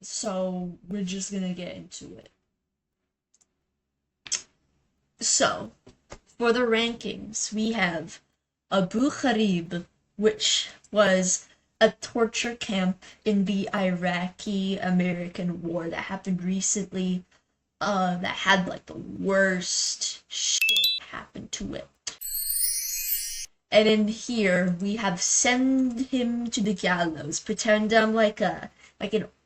So we're just gonna get into it. So for the rankings, we have Abu Ghraib, which was a torture camp in the Iraqi-American war that happened recently. That had like the worst shit happen to it. And in here we have send him to the gallows. Pretend I'm like an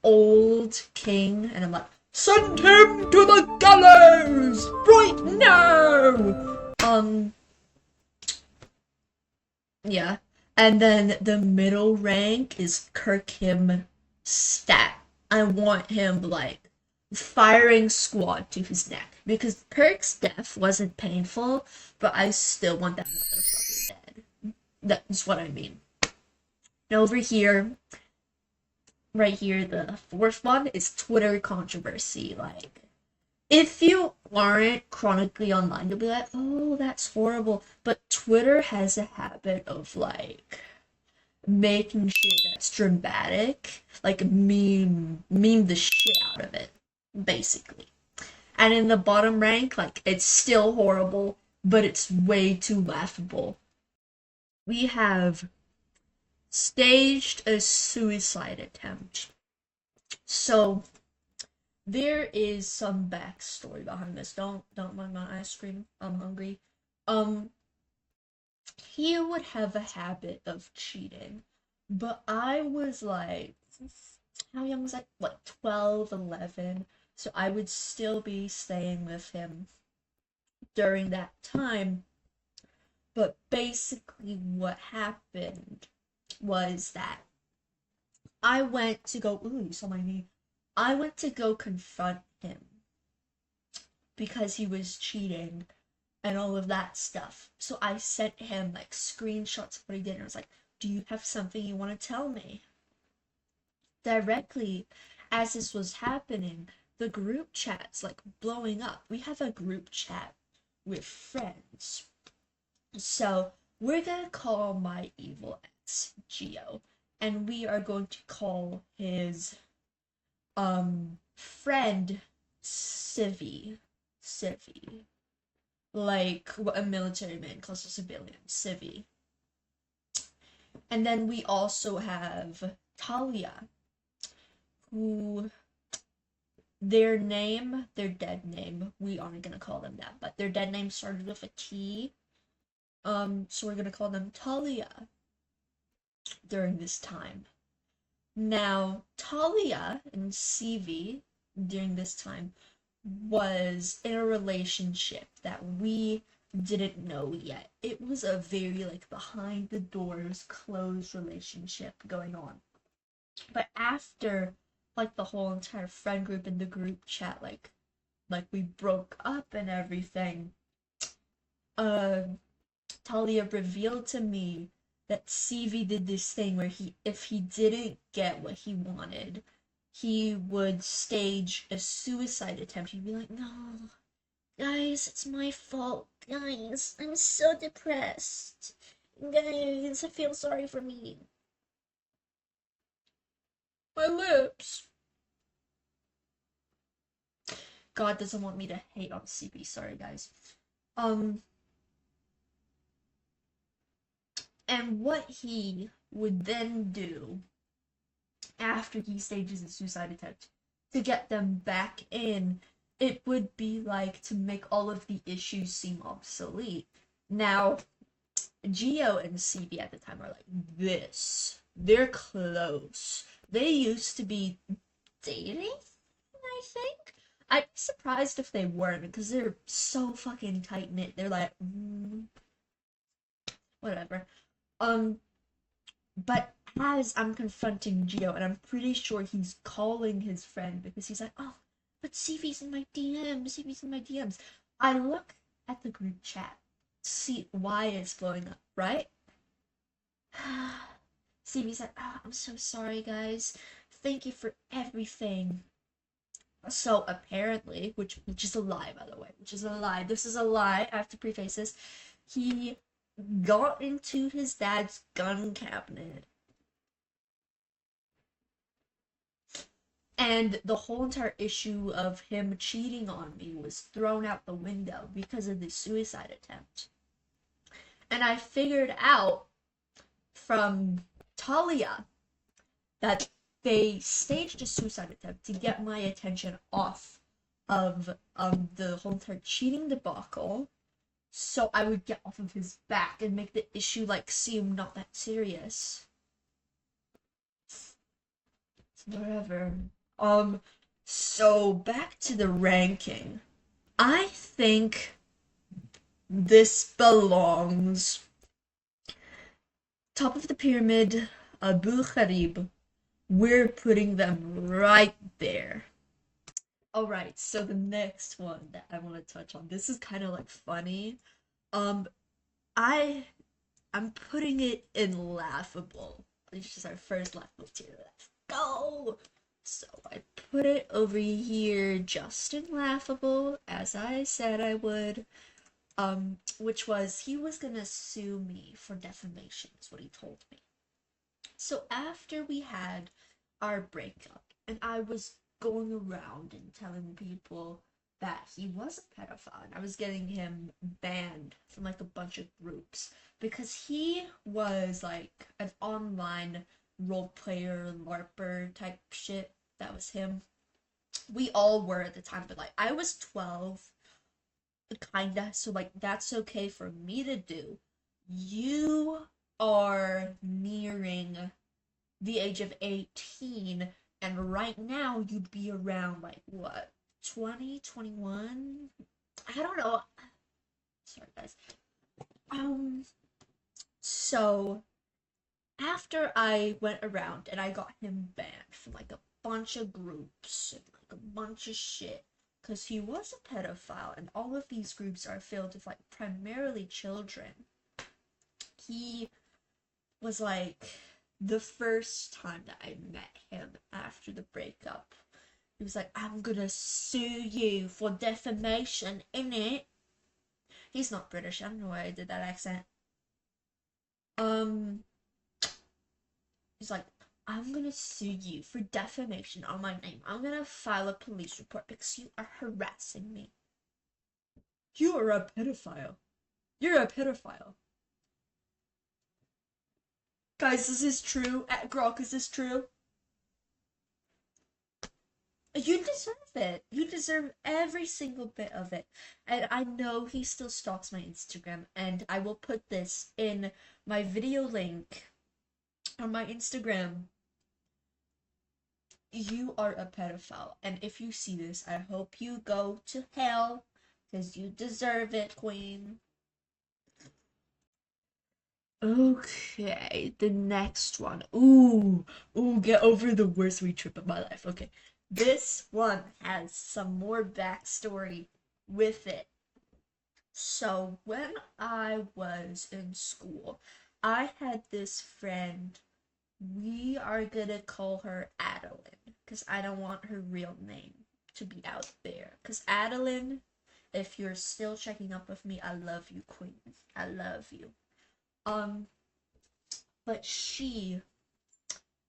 old king, and I'm like, send him to the gallows right now. Yeah. And then the middle rank is Kirkham stat. I want him like firing squad to his neck because Kirk's death wasn't painful, but I still want that motherfucker dead. That's what I mean. And over here, right here, the fourth one is Twitter controversy. Like, if you aren't chronically online, you'll be like, oh, that's horrible. But Twitter has a habit of like making shit that's dramatic, like meme the shit out of it, basically. And in the bottom rank, like it's still horrible, but it's way too laughable. We have staged a suicide attempt. So there is some backstory behind this. Don't mind my ice cream. I'm hungry. Um he would have a habit of cheating. But I was like, how young was I? What, 12, 11? So I would still be staying with him during that time. But basically, what happened was that I went to go, ooh, you saw my knee. I went to go confront him because he was cheating and all of that stuff. So I sent him like screenshots of what he did, and I was like, do you have something you want to tell me? Directly as this was happening, the group chat's like blowing up. We have a group chat with friends. So we're gonna call my evil ex Geo, and we are going to call his friend Civvy. Civvy. Like what a military man calls a civilian, Civvy. And then we also have Talia, who their dead name, we aren't gonna call them that, but their dead name started with a T. So we're gonna call them Talia during this time. Now, Talia and CV during this time was in a relationship that we didn't know yet. It was a very like behind the doors, closed relationship going on. But after like the whole entire friend group and the group chat like we broke up and everything, uh Talia revealed to me that CV did this thing where if he didn't get what he wanted, he would stage a suicide attempt. He'd be like, no, guys, it's my fault. Guys, I'm so depressed. Guys, I feel sorry for me. My lips. God doesn't want me to hate on CB. Sorry, guys. Um, and what he would then do after he stages a suicide attempt to get them back in, it would be like to make all of the issues seem obsolete. Now, Geo and CB at the time are like this. They're close. They used to be dating, I think. I'd be surprised if they weren't because they're so fucking tight knit. They're like, whatever. Um, but as I'm confronting Geo, and I'm pretty sure he's calling his friend because he's like, oh, but CV's in my DMs, CV's in my DMs. I look at the group chat, see why it's blowing up, right? CV's like, oh, I'm so sorry, guys. Thank you for everything. So apparently, which is a lie, by the way, which is a lie. This is a lie. I have to preface this. He got into his dad's gun cabinet And the whole entire issue of him cheating on me was thrown out the window because of the suicide attempt. And I figured out from Talia that they staged a suicide attempt to get my attention off of the whole entire cheating debacle, so I would get off of his back and make the issue like seem not that serious. Whatever. So back to the ranking. I think this belongs top of the pyramid, Abu Gharib. We're putting them right there. Alright, so the next one that I want to touch on. This is kind of like funny. Um, I I'm putting it in laughable. It's just our first laughable tier. Let's go! So I put it over here just in laughable, as I said I would. Which was he was gonna sue me for defamation, is what he told me. So after we had our breakup, and I was going around and telling people that he was a pedophile, and I was getting him banned from like a bunch of groups because he was like an online role player, LARPer type shit. That was him. We all were at the time, but like I was 12, kinda, so like that's okay for me to do. You are nearing the age of 18, and right now you'd be around like what, 20, 21? I don't know. Sorry guys. Um so after I went around and I got him banned from like a bunch of groups and like a bunch of shit because he was a pedophile, and all of these groups are filled with like primarily children. He was like the first time that I met him after the breakup. He was like, I'm gonna sue you for defamation, innit? He's not British. I don't know why I did that accent. Um, he's like, I'm gonna sue you for defamation on my name. I'm gonna file a police report because you are harassing me. You are a pedophile. You're a pedophile. Guys, this is true. Grok, is this true? You deserve it. You deserve every single bit of it. And I know he still stalks my Instagram, and I will put this in my video link on my Instagram. You are a pedophile, and if you see this, I hope you go to hell, because you deserve it, queen. Okay, the next one. Ooh, get over the worst weed trip of my life. Okay, this one has some more backstory with it. So, when I was in school, I had this friend. We are gonna call her Adeline, because I don't want her real name to be out there. Because Adeline, if you're still checking up with me, I love you, queen. I love you. Um, but she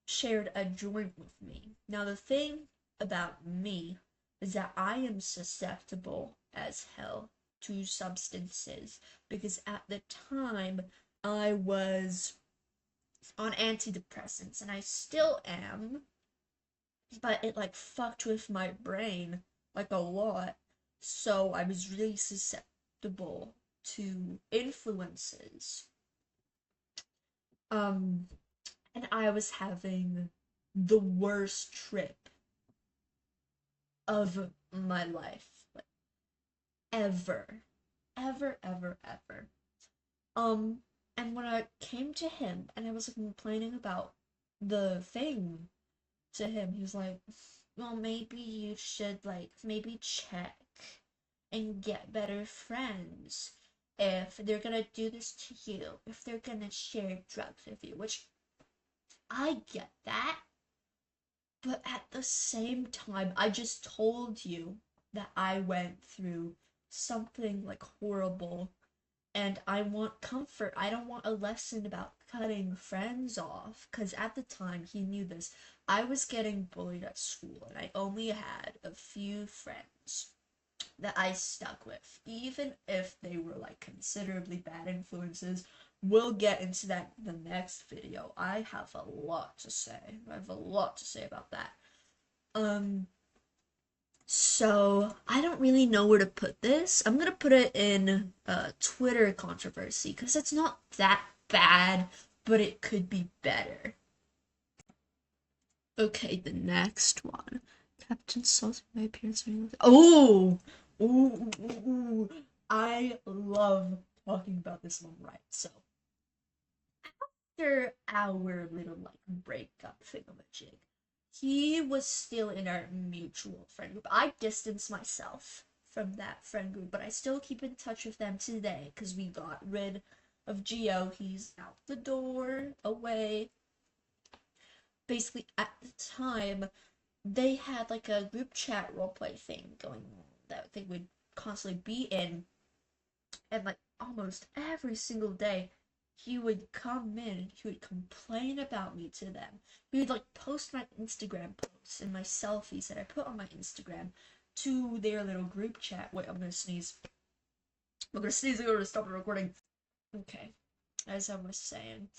shared a joint with me. Now, the thing about me is that I am susceptible as hell to substances because at the time I was on antidepressants, and I still am, but it like fucked with my brain like a lot. So I was really susceptible to influences. Um, and I was having the worst trip of my life, like, ever, ever. Um, and when I came to him and I was like, complaining about the thing to him, he was like, well, maybe you should like maybe check and get better friends if they're gonna do this to you, if they're gonna share drugs with you, which I get that. But at the same time, I just told you that I went through something like horrible, and I want comfort. I don't want a lesson about cutting friends off because at the time he knew this. I was getting bullied at school and I only had a few friends that I stuck with, even if they were like considerably bad influences. We'll get into that in the next video. I have a lot to say. I have a lot to say about that. Um, so I don't really know where to put this. I'm gonna put it in Twitter controversy because it's not that bad, but it could be better. Okay, the next one. Captain Salt, my appearance. Oh, ooh, I love talking about this one, right? So after our little like breakup thingamajig, he was still in our mutual friend group. I distanced myself from that friend group, but I still keep in touch with them today because we got rid of Geo. He's out the door, away. Basically, at the time, they had like a group chat roleplay thing going on that they would constantly be in, and like almost every single day he would come in, he would complain about me to them. He would like post my Instagram posts and my selfies that I put on my Instagram to their little group chat. Wait, I'm gonna sneeze. I'm gonna sneeze in order to stop the recording. Okay, as I was saying.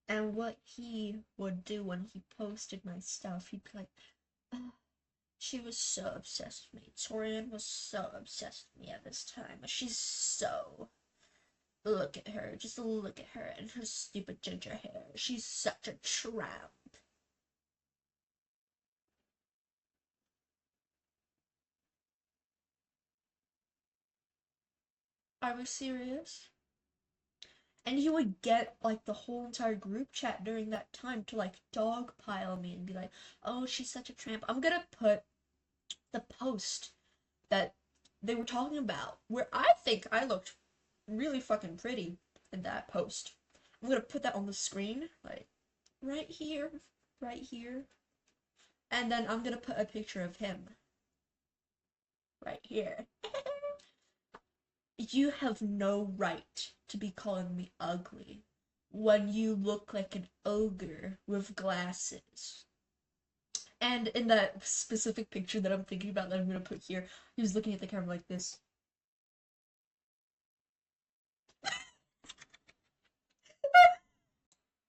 And what he would do when he posted my stuff, he'd be like, oh, she was so obsessed with me. Torian was so obsessed with me at this time. She's so. Look at her. Just look at her and her stupid ginger hair. She's such a tramp. I was serious. And he would get like the whole entire group chat during that time to like dogpile me and be like, oh, she's such a tramp. I'm gonna put the post that they were talking about where I think I looked really fucking pretty in that post. I'm gonna put that on the screen, like right here, right here. And then I'm gonna put a picture of him right here. You have no right to be calling me ugly when you look like an ogre with glasses. And in that specific picture that I'm thinking about that I'm gonna put here, he was looking at the camera like this.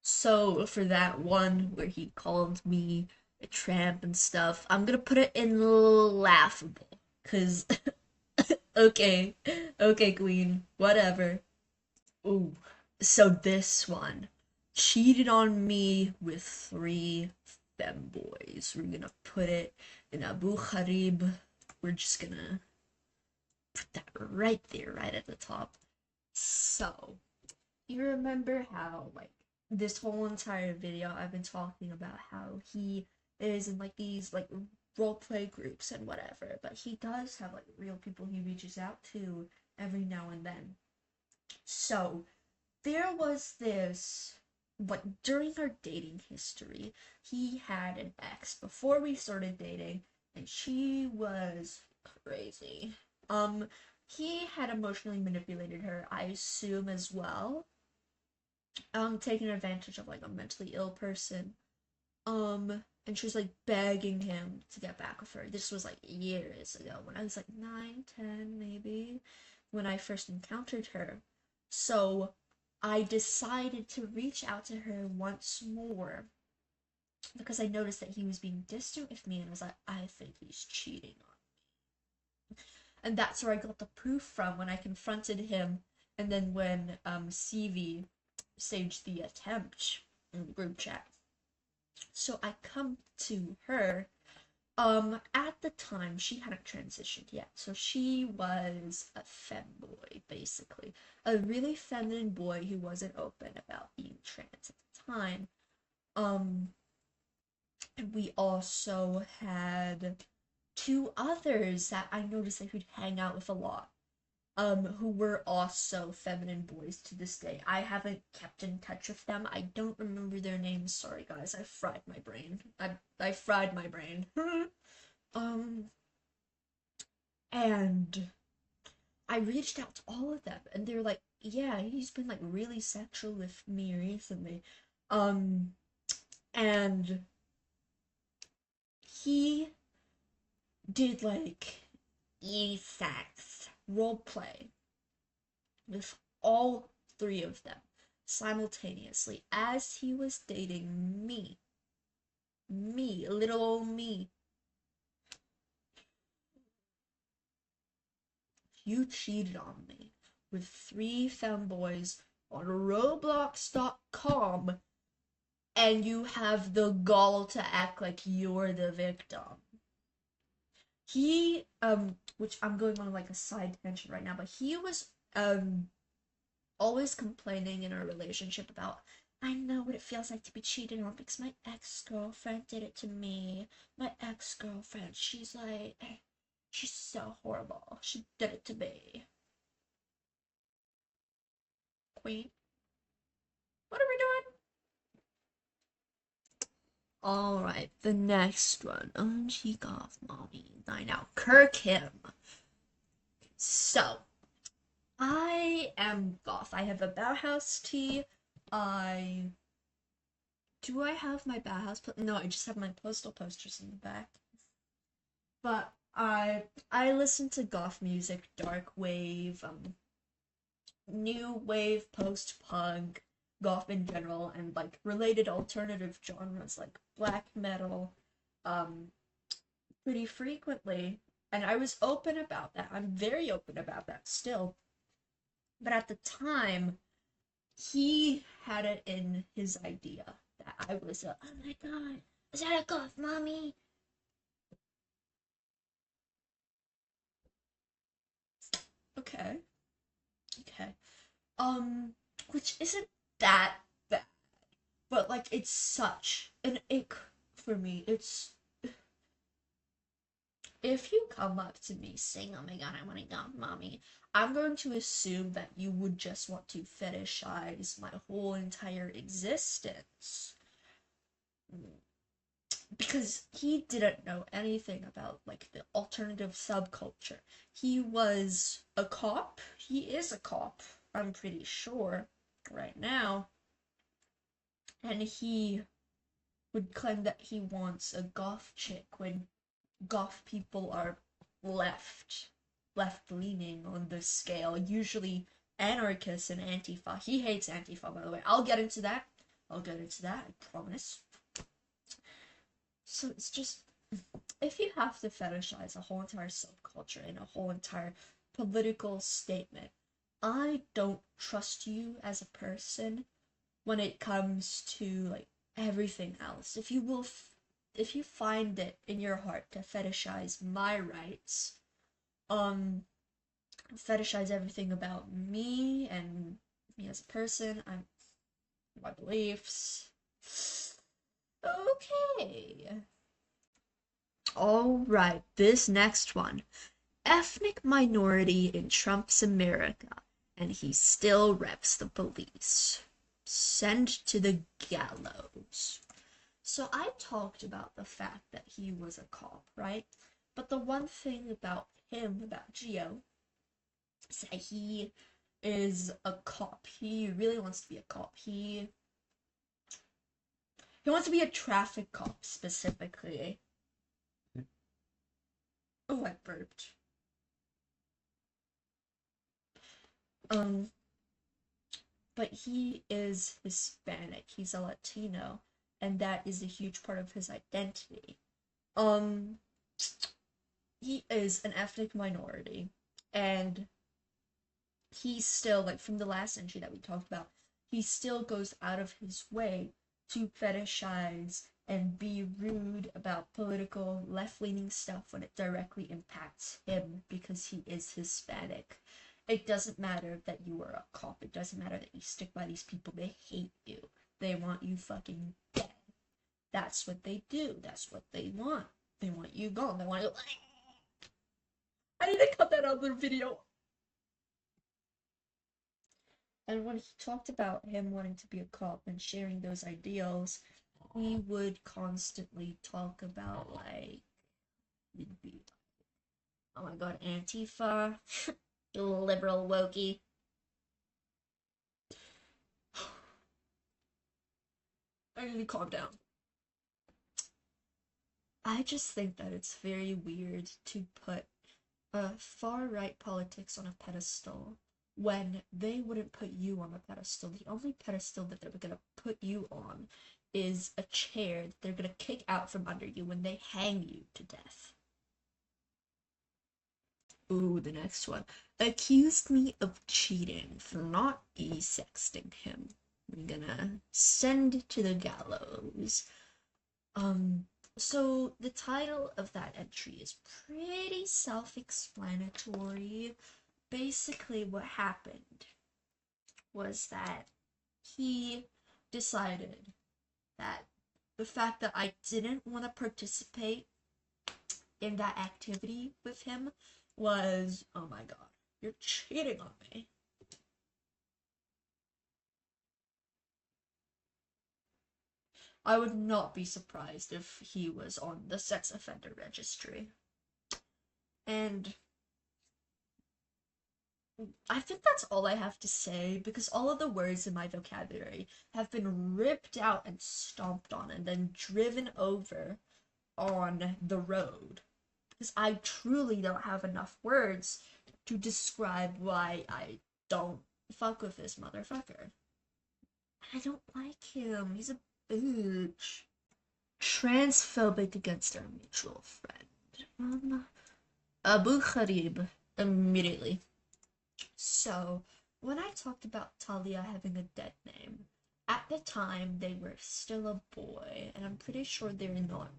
So for that one where he called me a tramp and stuff, I'm gonna put it in laughable. Cause okay, okay, Queen, whatever. Ooh. So this one cheated on me with three femboys. We're gonna put it in Abu Gharib. We're just gonna put that right there, right at the top. So, you remember how, like, this whole entire video I've been talking about how he is in, like, these, like, roleplay groups and whatever, but he does have, like, real people he reaches out to every now and then. So, there was this, like, during our dating history, he had an ex before we started dating, and she was crazy. Um, he had emotionally manipulated her, I assume, as well. Taking advantage of like a mentally ill person. And she was like begging him to get back with her. This was like years ago when I was like 9, 10, maybe, when I first encountered her. So I decided to reach out to her once more because I noticed that he was being distant with me and was like, I think he's cheating on me. And that's where I got the proof from when I confronted him and then when CV staged the attempt in the group chat. So I come to her. At the time, she hadn't transitioned yet, so she was a femboy, basically. A really feminine boy who wasn't open about being trans at the time. Um, and we also had two others that I noticed I could hang out with a lot. Who were also feminine boys to this day. I haven't kept in touch with them. I don't remember their names. Sorry, guys. I fried my brain. I fried my brain. um, and I reached out to all of them, and they're like, yeah, he's been like really sexual with me recently. Um, and he did like e-sex role play with all three of them simultaneously as he was dating me. Me, little old me. You cheated on me with three femboys on Roblox.com, and you have the gall to act like you're the victim. He, which I'm going on like a side tangent right now, but he was, always complaining in our relationship about, I know what it feels like to be cheated on because my ex-girlfriend did it to me. My ex-girlfriend, she's so horrible. She did it to me. Queen, what are we doing? Alright, the next one. She got mommy. I now Kirk him. So, I am goth. I have a Bauhaus tee. I Do I have my Bauhaus? No, I just have my postal posters in the back. But I listen to goth music, dark wave, new wave, post punk, goth in general, and like related alternative genres like black metal, um, pretty frequently. And I was open about that. I'm very open about that still. But at the time, he had it in his idea that I was oh my god, is that a goth mommy? Okay, okay. Which isn't that bad, but like it's such an ick for me. It's if you come up to me saying, "Oh my god, I want to goth mommy," I'm going to assume that you would just want to fetishize my whole entire existence. Because he didn't know anything about like the alternative subculture. He was a cop. He is a cop, I'm pretty sure, right now. And he would claim that he wants a goth chick when goth people are left leaning on the scale, usually anarchists and Antifa. He hates Antifa, by the way. I'll get into that. I promise. So it's just, if you have to fetishize a whole entire subculture and a whole entire political statement, I don't trust you as a person when it comes to like everything else. If you find it in your heart to fetishize my rights, um, fetishize everything about me and me as a person, my beliefs. Okay. All right, this next one. Ethnic minority in Trump's America, and he still reps the police. Sent to the gallows. So I talked about the fact that he was a cop, right? But the one thing about him, about Gio, is that he is a cop. He really wants to be a cop. He wants to be a traffic cop specifically. Oh, I burped. Um, but he is Hispanic. He's a Latino, and that is a huge part of his identity. Um, he is an ethnic minority, and he's still, like, from the last entry that we talked about, he still goes out of his way to fetishize and be rude about political left-leaning stuff when it directly impacts him because he is Hispanic. It doesn't matter that you are a cop. It doesn't matter that you stick by these people. They hate you. They want you fucking dead. That's what they do. That's what they want. They want you gone. They want you. I need to cut that out of the video. And when he talked about him wanting to be a cop and sharing those ideals, he would constantly talk about, like, he'd be, oh my god, Antifa. You liberal wokey. I need to calm down. I just think that it's very weird to put far right politics on a pedestal when they wouldn't put you on a pedestal. The only pedestal that they're gonna put you on is a chair that they're gonna kick out from under you when they hang you to death. Ooh, the next one. Accused me of cheating for not e-sexting him. I'm gonna send to the gallows. Um, so the title of that entry is pretty self-explanatory. Basically, what happened was that he decided that the fact that I didn't want to participate in that activity with him was, oh my god, you're cheating on me. I would not be surprised if he was on the sex offender registry. And I think that's all I have to say, because all of the words in my vocabulary have been ripped out and stomped on and then driven over on the road. Because I truly don't have enough words to describe why I don't fuck with this motherfucker. I don't like him. He's a bitch. Transphobic against our mutual friend. Abu Gharib. Immediately. So, when I talked about Talia having a dead name, at the time they were still a boy, and I'm pretty sure they're not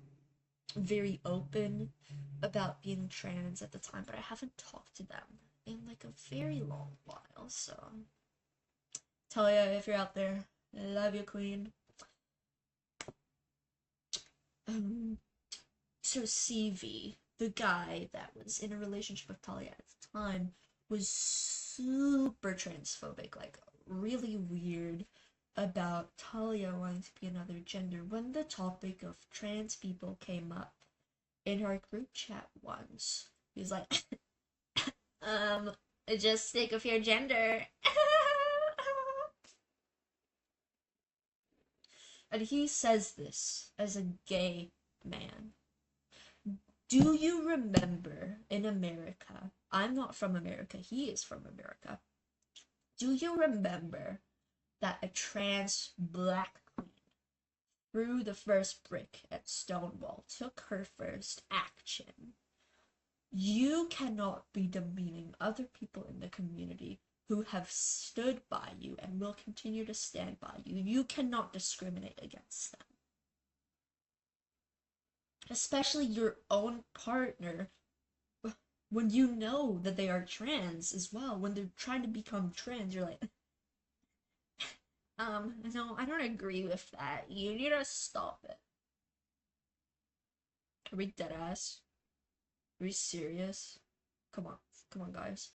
very open about being trans at the time, but I haven't talked to them in like a very long while, so Talia, if you're out there, I love you, queen. So CV, the guy that was in a relationship with Talia at the time, was super transphobic, like really weird about Talia wanting to be another gender. When the topic of trans people came up in our group chat once, he was like, just stick with your gender. And he says this as a gay man. Do you remember in America? I'm not from America, he is from America. Do you remember that a trans black queen threw the first brick at Stonewall, took her first action? You cannot be demeaning other people in the community who have stood by you and will continue to stand by you. You cannot discriminate against them. Especially your own partner, when you know that they are trans as well. When they're trying to become trans, you're like, no, I don't agree with that. You need to stop it. Are we dead ass? Are we serious? Come on, guys.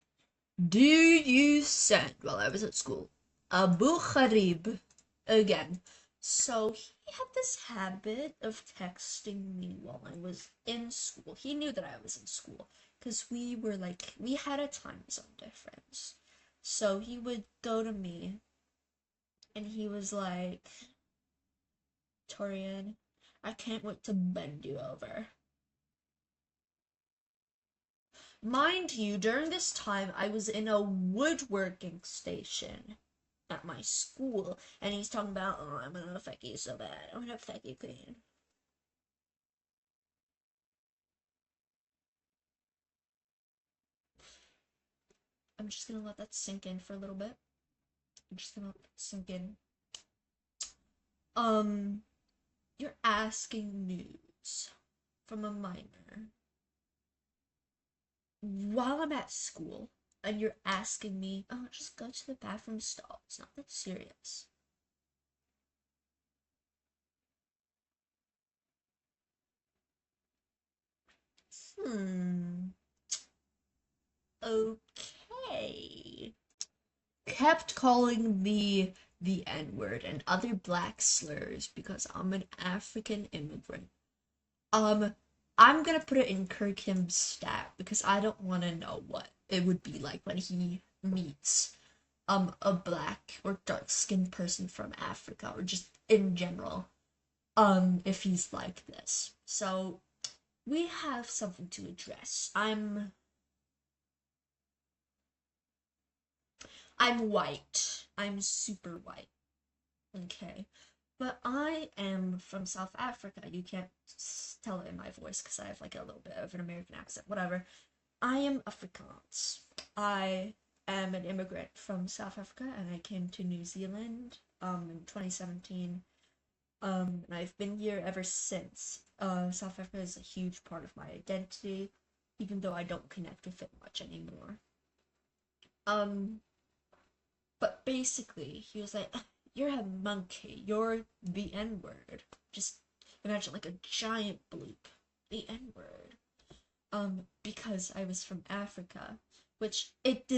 Do you send while I was at school? Abu Gharib again. So he had this habit of texting me while I was in school. He knew that I was in school because we had a time zone difference. So he would go to me and he was like, Torian, I can't wait to bend you over. Mind you, during this time, I was in a woodworking station at my school, and he's talking about, oh, I'm gonna fuck you so bad. I'm gonna fuck you clean. I'm just gonna let that sink in for a little bit. I'm just gonna let it sink in. You're asking news from a minor while I'm at school, and you're asking me, oh, just go to the bathroom stall. It's not that serious. Okay. Kept calling me the N-word and other black slurs because I'm an African immigrant. I'm gonna put it in Kirkham's stat because I don't want to know what it would be like when he meets a black or dark skinned person from Africa or just in general, if he's like this. So we have something to address. I'm white. I'm super white. Okay. But I am from South Africa. You can't tell it in my voice because I have like a little bit of an American accent. Whatever. I am Afrikaans. I am an immigrant from South Africa and I came to New Zealand in 2017. And I've been here ever since. South Africa is a huge part of my identity, even though I don't connect with it much anymore. Um, but basically, he was like, "You're a monkey. You're the N word." Just imagine like a giant bloop, the N word. Because I was from Africa, which it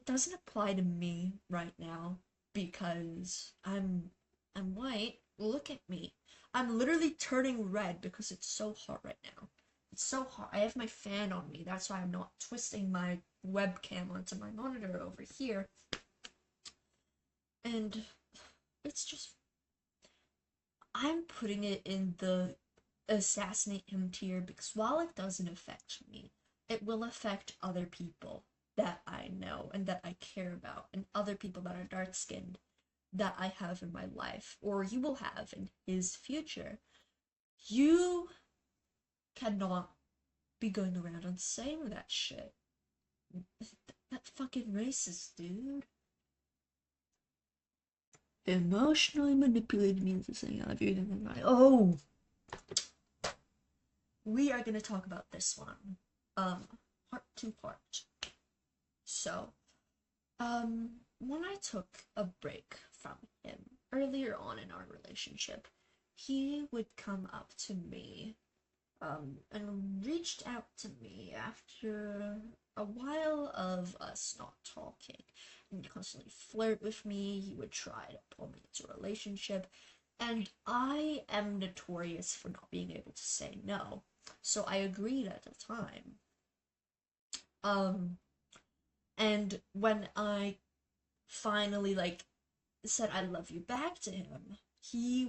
doesn't apply to me right now because I'm white. Look at me. I'm literally turning red because it's so hot right now. It's so hot. I have my fan on me. That's why I'm not twisting my webcam onto my monitor over here. And it's just I'm putting it in the assassinate him tier because while it doesn't affect me, it will affect other people that I know and that I care about, and other people that are dark skinned that I have in my life, or you will have in his future. You cannot be going around and saying that shit. That fucking racist, dude. Emotionally manipulated means the saying I viewed in my oh, we are gonna talk about this one. Heart to heart. So, when I took a break from him earlier on in our relationship, he would come up to me, and reached out to me after a while of us not talking. And he'd constantly flirt with me, he would try to pull me into a relationship, and I am notorious for not being able to say no. So I agreed at the time. Um, and when I finally like said I love you back to him, he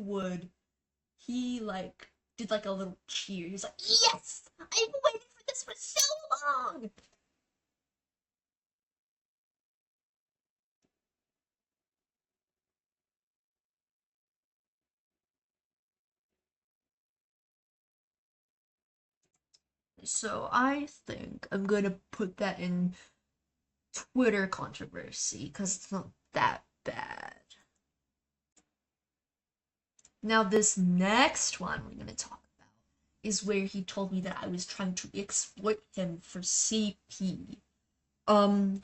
like did like a little cheer. He was like, "Yes! I've been waiting for this for so long!" So I think I'm gonna put that in Twitter controversy because it's not that bad. Now, this next one we're gonna talk about is where he told me that I was trying to exploit him for CP. Um,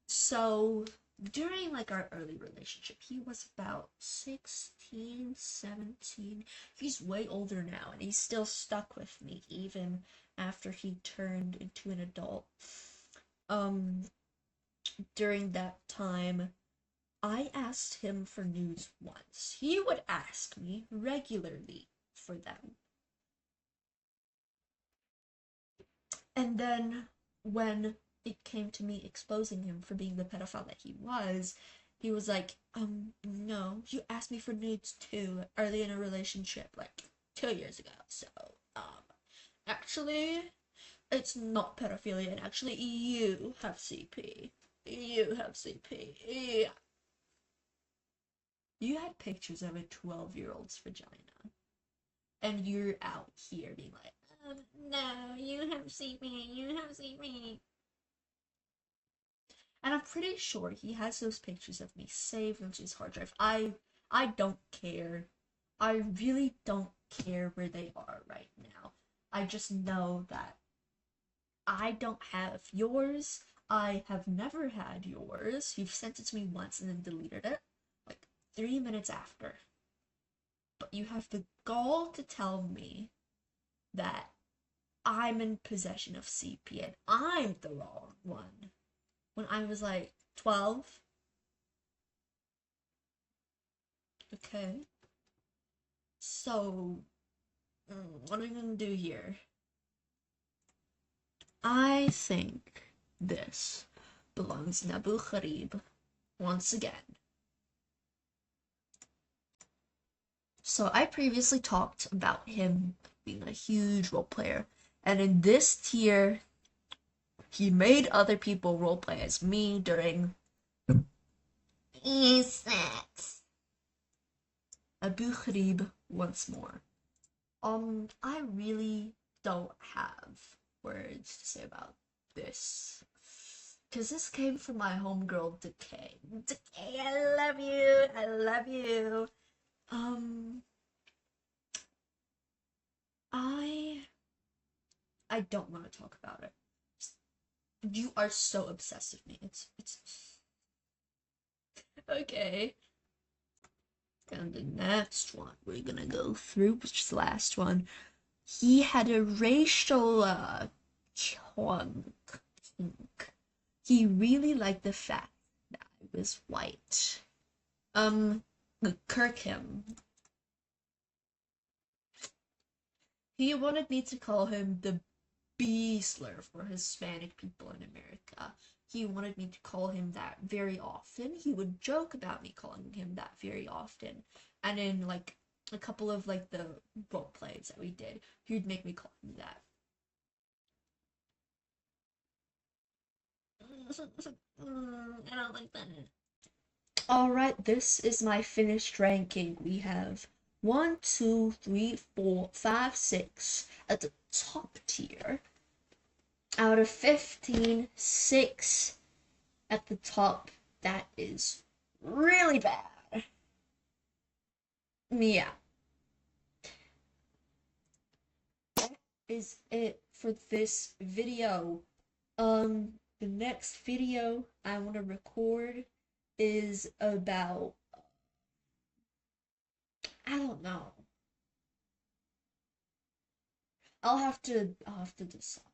so during like our early relationship, he was about 16, 17. He's way older now and he's still stuck with me even after he turned into an adult. Um, during that time, I asked him for nudes once. He would ask me regularly for them. And then when it came to me exposing him for being the pedophile that he was like, no, you asked me for nudes too early in a relationship, like 2 years ago. So, actually, it's not pedophilia, and actually, you have CP. You have CP. Yeah. You had pictures of a 12-year-old's vagina, and you're out here being like, no, you have CP, you have CP. And I'm pretty sure he has those pictures of me saved onto his hard drive. I don't care. I really don't care where they are right now. I just know that I don't have yours. I have never had yours. You've sent it to me once and then deleted it, like 3 minutes after. But you have the gall to tell me that I'm in possession of CP and I'm the wrong one when I was like 12. Okay. So, what are we gonna do here? I think this. belongs in Abu Gharib once again. So I previously talked about him being a huge role player, and in this tier, he made other people roleplay as me during E6. Abu Gharib once more. I really don't have words to say about this. Because this came from my homegirl, Decay. Decay, I love you. I love you. I I don't want to talk about it. You are so obsessed with me. It's okay. And the next one we're gonna go through, which is the last one. He had a racial chunk. He really liked the fact that I was white. Kirkham. He wanted me to call him the B slur for Hispanic people in America. He wanted me to call him that very often. He would joke about me calling him that very often. And in like a couple of like the role plays that we did, he would make me call him that. I don't like that. Alright, this is my finished ranking. We have 1, 2, 3, 4, 5, 6 at the top tier. Out of 15, 6 at the top. That is really bad. Yeah. That is it for this video. The next video I want to record is about, I don't know. I'll have to decide.